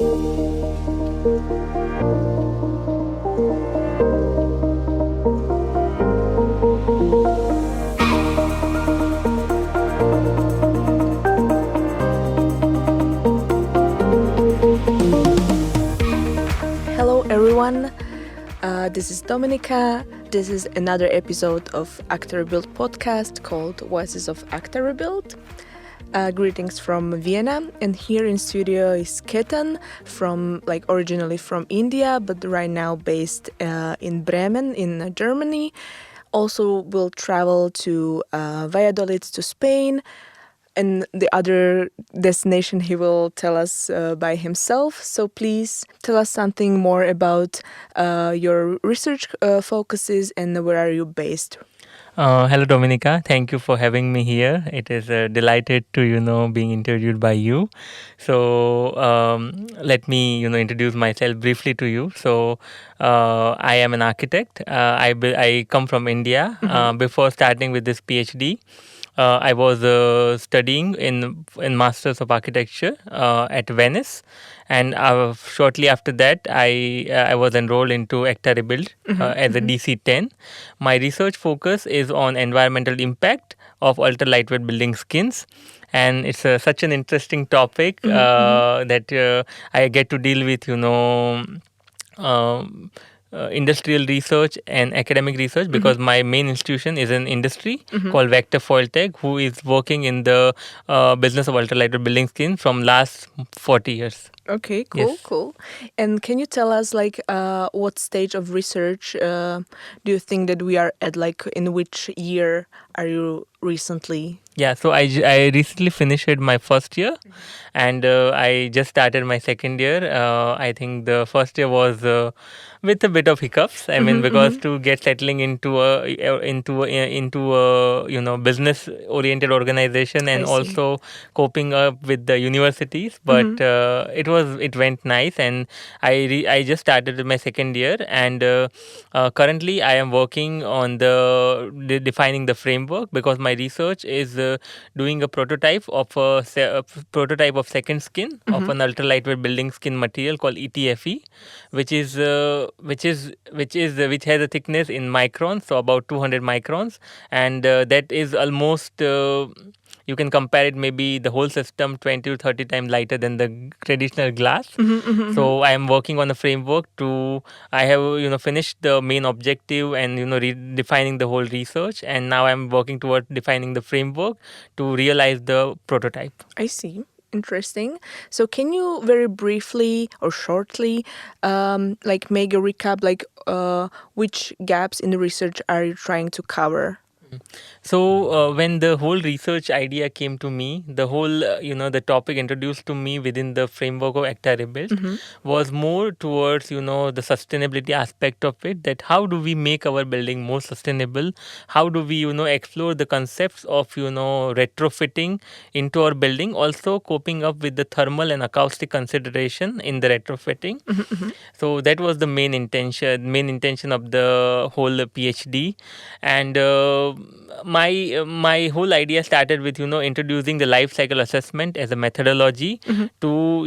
Hello everyone, this is Dominica. This is another episode of Actor Rebuild podcast called Voices of Actor Rebuild. Greetings from Vienna, and here in studio is Ketan, originally from India, but right now based in Bremen in Germany. Also will travel to Valladolid to Spain, and the other destination he will tell us by himself. So please tell us something more about your research focuses and where are you based. Hello, Dominica. Thank you for having me here. It is delighted to being interviewed by you. So let me introduce myself briefly to you. So I am an architect. I come from India. Before starting with this PhD, I was studying in Masters of Architecture at Venice, and shortly after that, I was enrolled into Actor Rebuild as a DC10. My research focus is on environmental impact of ultra-lightweight building skins. And it's such an interesting topic that I get to deal with, industrial research and academic research, because my main institution is an industry called Vector Foil Tech, who is working in the business of ultra-lightweight building skins from last 40 years. Okay, cool, Yes. cool. And can you tell us what stage of research do you think that we are at? In which year are you recently? Yeah, so I recently finished my first year, and I just started my second year. I think the first year was with a bit of hiccups. I mean, because to get settling into a business oriented organization, and I see. also coping up with the universities. But it went nice, and I just started with my second year, and currently I am working on defining the framework, because my research is doing a prototype of second skin of an ultra lightweight building skin material called ETFE, which has a thickness in microns, so about 200 microns, and that is almost you can compare it, maybe the whole system 20 to 30 times lighter than the traditional glass. So I am working on a framework I have finished the main objective and redefining the whole research, and now I'm working toward defining the framework to realize the prototype. I see. Interesting. So can you very briefly or shortly make a recap, which gaps in the research are you trying to cover? So when the whole research idea came to me, the whole the topic introduced to me within the framework of Actor Rebuild was more towards the sustainability aspect of it. That how do we make our building more sustainable? How do we explore the concepts of retrofitting into our building, also coping up with the thermal and acoustic consideration in the retrofitting. So that was the main intention of the whole PhD, and my whole idea started with introducing the life cycle assessment as a methodology to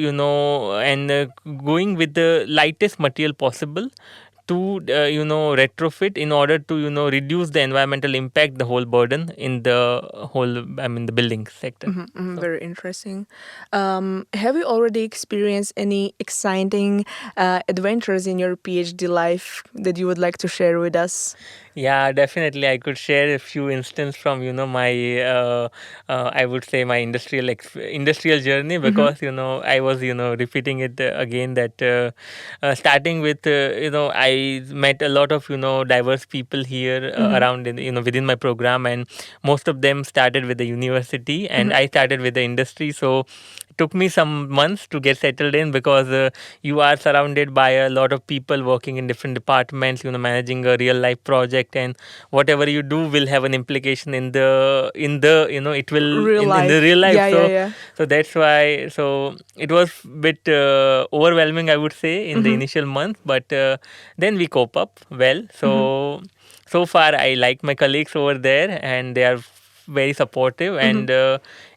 and going with the lightest material possible to retrofit in order to reduce the environmental impact, the whole burden in the the building sector. Very interesting. Have you already experienced any exciting adventures in your PhD life that you would like to share with us? Yeah, definitely. I could share a few instances from my I would say my industrial journey, because I was repeating it again, that starting with I met a lot of diverse people here around within my program, and most of them started with the university, and I started with the industry. So took me some months to get settled in, because you are surrounded by a lot of people working in different departments, managing a real life project, and whatever you do will have an implication in the it will Real in the life. real life. Yeah. So that's why, so it was a bit overwhelming, I would say, in the initial month, but then we cope up well. So far I like my colleagues over there, and they are very supportive, and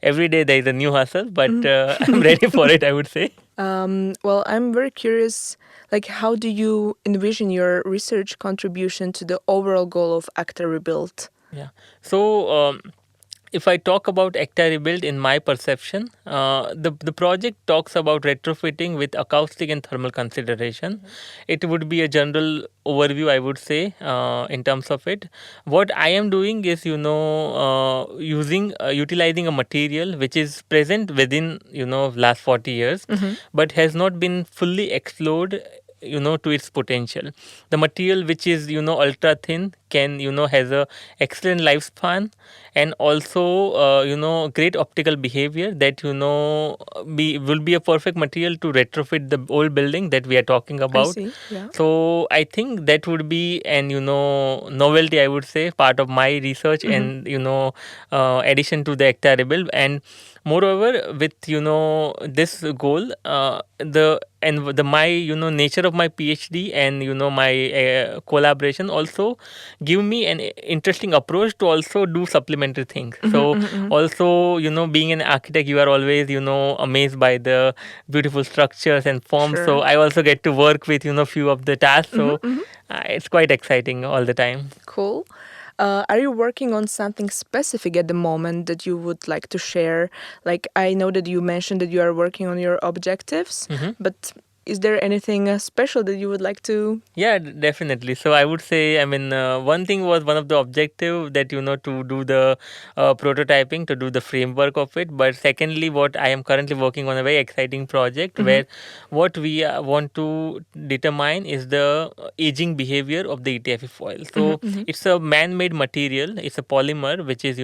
every day there is a new hustle, but I'm ready for it, I would say. Well, I'm very curious, like, how do you envision your research contribution to the overall goal of Acta Rebuild? Yeah. So, if I talk about Acta Rebuild in my perception, the project talks about retrofitting with acoustic and thermal consideration. It would be a general overview, I would say, in terms of it. What I am doing is, utilizing a material which is present within, last 40 years, but has not been fully explored, to its potential. The material which is, ultra thin can, has a excellent lifespan, and also, great optical behavior that, will be a perfect material to retrofit the old building that we are talking I about. see, yeah. So I think that would be an, novelty, I would say, part of my research and, addition to the Acta Rebuild. And moreover, with, this goal, the my, nature of my PhD and, my collaboration also give me an interesting approach to also do supplementary things. So also, being an architect, you are always, amazed by the beautiful structures and forms. So Sure. I also get to work with, few of the tasks. So it's quite exciting all the time. Cool. Are you working on something specific at the moment that you would like to share? Like, I know that you mentioned that you are working on your objectives, but is there anything special that you would like to? Yeah, definitely. So I would say, I mean, one thing was one of the objective that, to do the prototyping, to do the framework of it. But secondly, what I am currently working on a very exciting project where what we want to determine is the aging behavior of the ETFE foil. So it's a man-made material. It's a polymer, which is,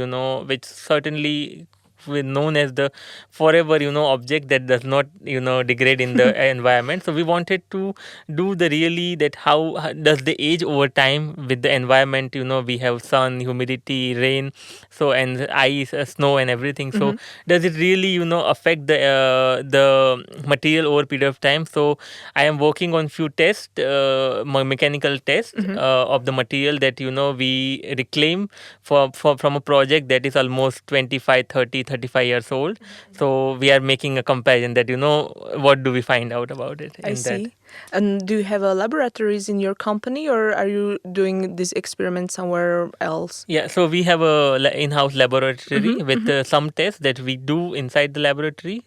which certainly known as the forever object that does not degrade in the environment. So we wanted to do the really that how does the age over time with the environment. We have sun, humidity, rain, so and ice, snow and everything. So does it really affect the material over a period of time? So I am working on few tests, mechanical tests of the material that we reclaim from a project that is almost 25, 30, 35 years old. So we are making a comparison that what do we find out about it I in that. see. And do you have laboratories in your company, or are you doing this experiment somewhere else? Yeah, so we have a in-house laboratory with some tests that we do inside the laboratory,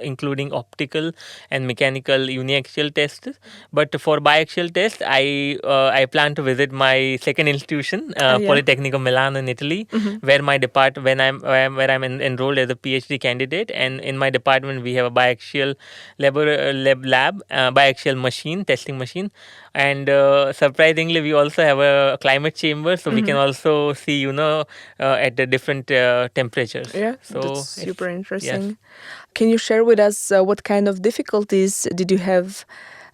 including optical and mechanical uniaxial tests. But for biaxial tests, I plan to visit my second institution, Yeah. Politecnico Milano in Italy, where my where I'm enrolled as a PhD candidate, and in my department we have a biaxial biaxial testing machine, and surprisingly we also have a climate chamber, so we can also see at the different temperatures. Yeah, So that's super interesting. Yes. Can you share with us what kind of difficulties did you have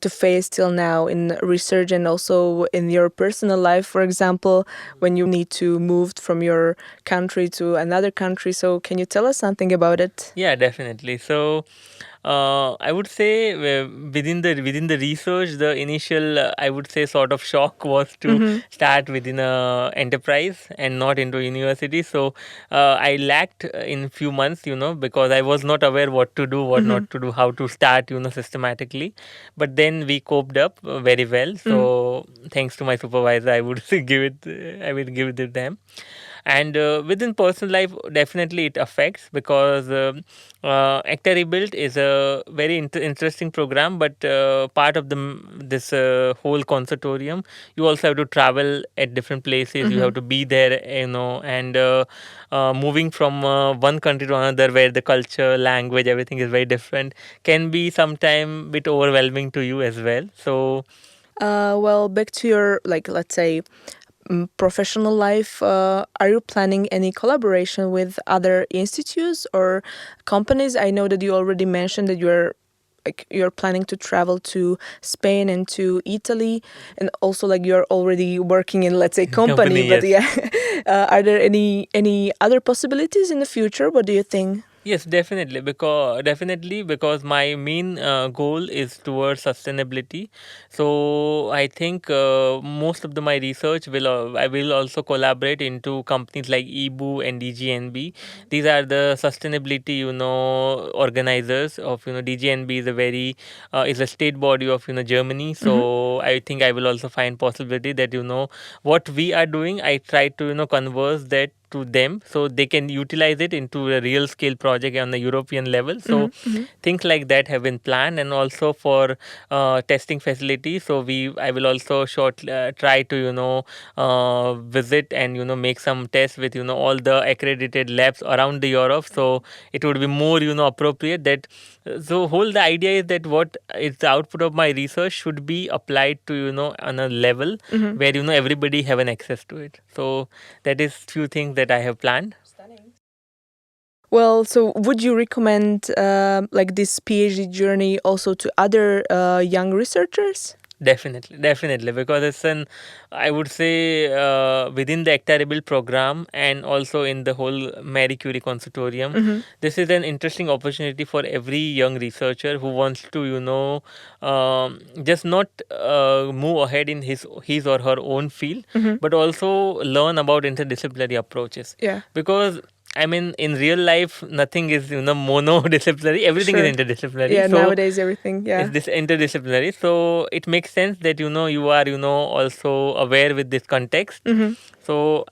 to face till now in research and also in your personal life, for example, when you need to move from your country to another country? So can you tell us something about it? Yeah, definitely. So I would say within the research, the initial I would say sort of shock was to start within a enterprise and not into university. So I lacked in few months, because I was not aware what to do, what not to do, how to start, systematically. But then we coped up very well. So thanks to my supervisor, I would I will give it to them. And within personal life, definitely it affects, because Acta Rebuild is a very interesting program, but part of this whole consortium, you also have to travel at different places. You have to be there, and moving from one country to another where the culture, language, everything is very different can be sometime bit overwhelming to you as well. So well, back to your, like, let's say, professional life, are you planning any collaboration with other institutes or companies? I know that you already mentioned that you're planning to travel to Spain and to Italy, and also like you're already working in, let's say, company. But yes. yeah, are there any other possibilities in the future? What do you think? Yes, definitely because my main goal is towards sustainability. So I think most of my research will I will also collaborate into companies like EBU and DGNB. These are the sustainability organizers of DGNB is a very is a state body of Germany. So I think I will also find possibility that what we are doing. I try to converse that to them so they can utilize it into a real scale project on the European level. So things like that have been planned, and also for testing facilities. So I will also try to visit and make some tests with all the accredited labs around the Europe. So it would be more appropriate that so whole the idea is that what is the output of my research should be applied to on a level where everybody have an access to it. So that is few things that I have planned. Well, so would you recommend like this PhD journey also to other young researchers? Definitely, because it's I would say, within the Actarable program and also in the whole Marie Curie Consortium, this is an interesting opportunity for every young researcher who wants to, just not move ahead in his or her own field, but also learn about interdisciplinary approaches. Yeah. Because I mean, in real life, nothing is monodisciplinary. Everything Sure. is interdisciplinary. Yeah, So nowadays everything. Yeah. it's this interdisciplinary. So it makes sense that you are also aware with this context. So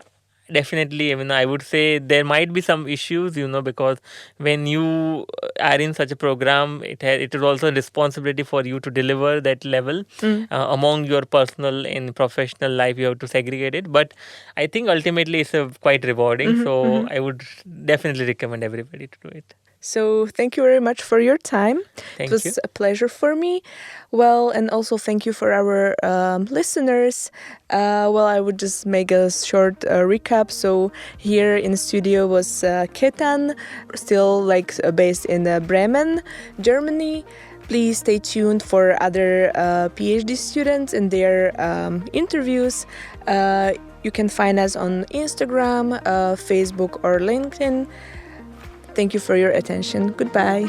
definitely, I mean, I would say there might be some issues, because when you are in such a program, it is also a responsibility for you to deliver that level among your personal and professional life. You have to segregate it, but I think ultimately it's quite rewarding. So I would definitely recommend everybody to do it. So thank you very much for your time. Thank It was you. a pleasure for me. Well, and also thank you for our listeners. Well, I would just make a short recap. So here in the studio was Ketan, still based in Bremen, Germany. Please stay tuned for other PhD students and their interviews. You can find us on Instagram, Facebook, or LinkedIn. Thank you for your attention. Goodbye.